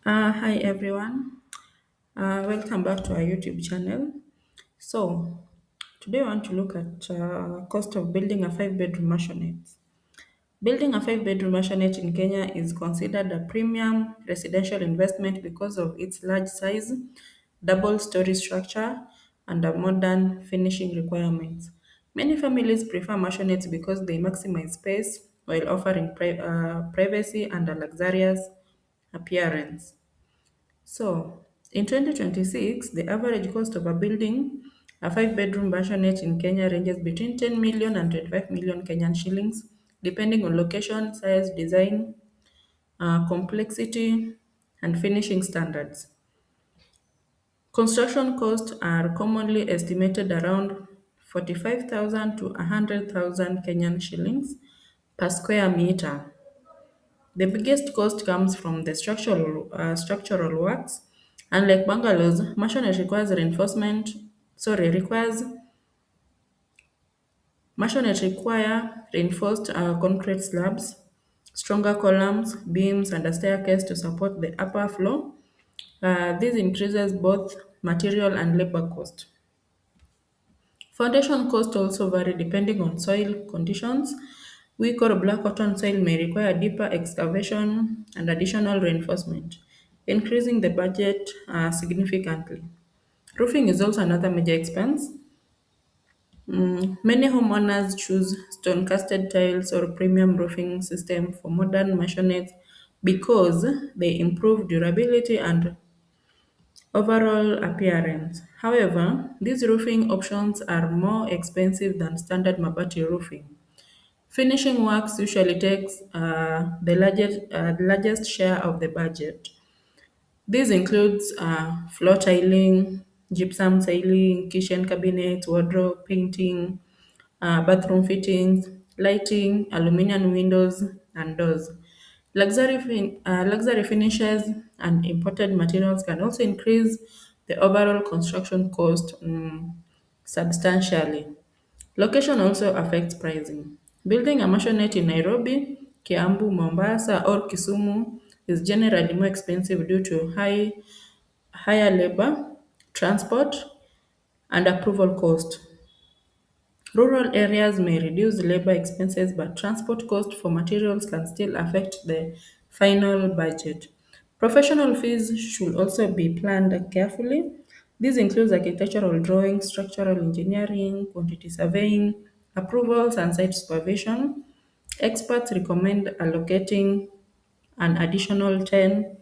Hi everyone, welcome back to our YouTube channel. So today I want to look at cost of building a five-bedroom maisonette. Building a five-bedroom maisonette in Kenya is considered a premium residential investment because of its large size, double-story structure, and a modern finishing requirements. Many families prefer maisonettes because they maximize space while offering privacy and a luxurious appearance. So, in 2026, the average cost of a building, a five-bedroom maisonette in Kenya ranges between 10 million and 25 million Kenyan shillings, depending on location, size, design, complexity, and finishing standards. Construction costs are commonly estimated around 45,000 to 100,000 Kenyan shillings per square meter. The biggest cost comes from the structural works. Unlike bungalows, masonry require reinforced concrete slabs, stronger columns, beams, and a staircase to support the upper floor. This increases both material and labor cost. Foundation costs also vary depending on soil conditions. Weak or black cotton soil may require deeper excavation and additional reinforcement, increasing the budget significantly. Roofing is also another major expense. Many homeowners choose stone-casted tiles or premium roofing system for modern maisonette because they improve durability and overall appearance. However, these roofing options are more expensive than standard mabati roofing. Finishing works usually takes the largest share of the budget. This includes floor tiling, gypsum tiling, kitchen cabinets, wardrobe painting, bathroom fittings, lighting, aluminum windows and doors. Luxury finishes and imported materials can also increase the overall construction cost substantially. Location also affects pricing. Building a maisonette in Nairobi, Kiambu, Mombasa, or Kisumu is generally more expensive due to higher labor, transport, and approval cost. Rural areas may reduce labor expenses, but transport costs for materials can still affect the final budget. Professional fees should also be planned carefully. This includes architectural drawing, structural engineering, quantity surveying, approvals, and site supervision. Experts recommend allocating an additional 10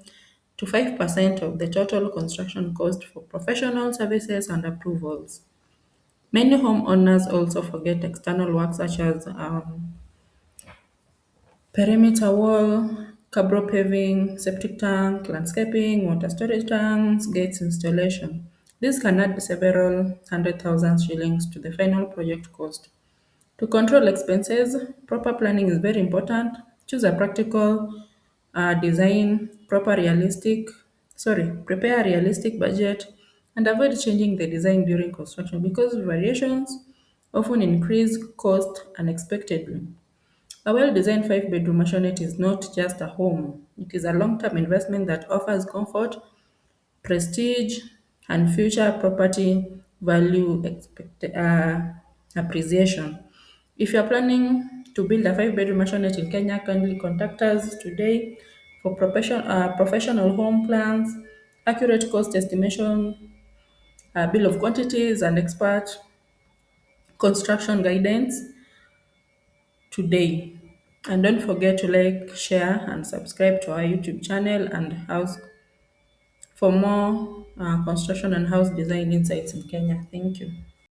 to 5% of the total construction cost for professional services and approvals. Many homeowners also forget external work such as perimeter wall, cabro paving, septic tank, landscaping, water storage tanks, gates installation. This can add several hundred thousand shillings to the final project cost. To control expenses, proper planning is very important. Choose a practical prepare a realistic budget and avoid changing the design during construction because variations often increase cost unexpectedly. A well-designed five-bedroom maisonette is not just a home. It is a long-term investment that offers comfort, prestige, and future property value appreciation. If you are planning to build a five-bedroom maisonette in Kenya, kindly contact us today for professional home plans, accurate cost estimation, bill of quantities, and expert construction guidance today. And don't forget to like, share, and subscribe to our YouTube channel and house for more construction and house design insights in Kenya. Thank you.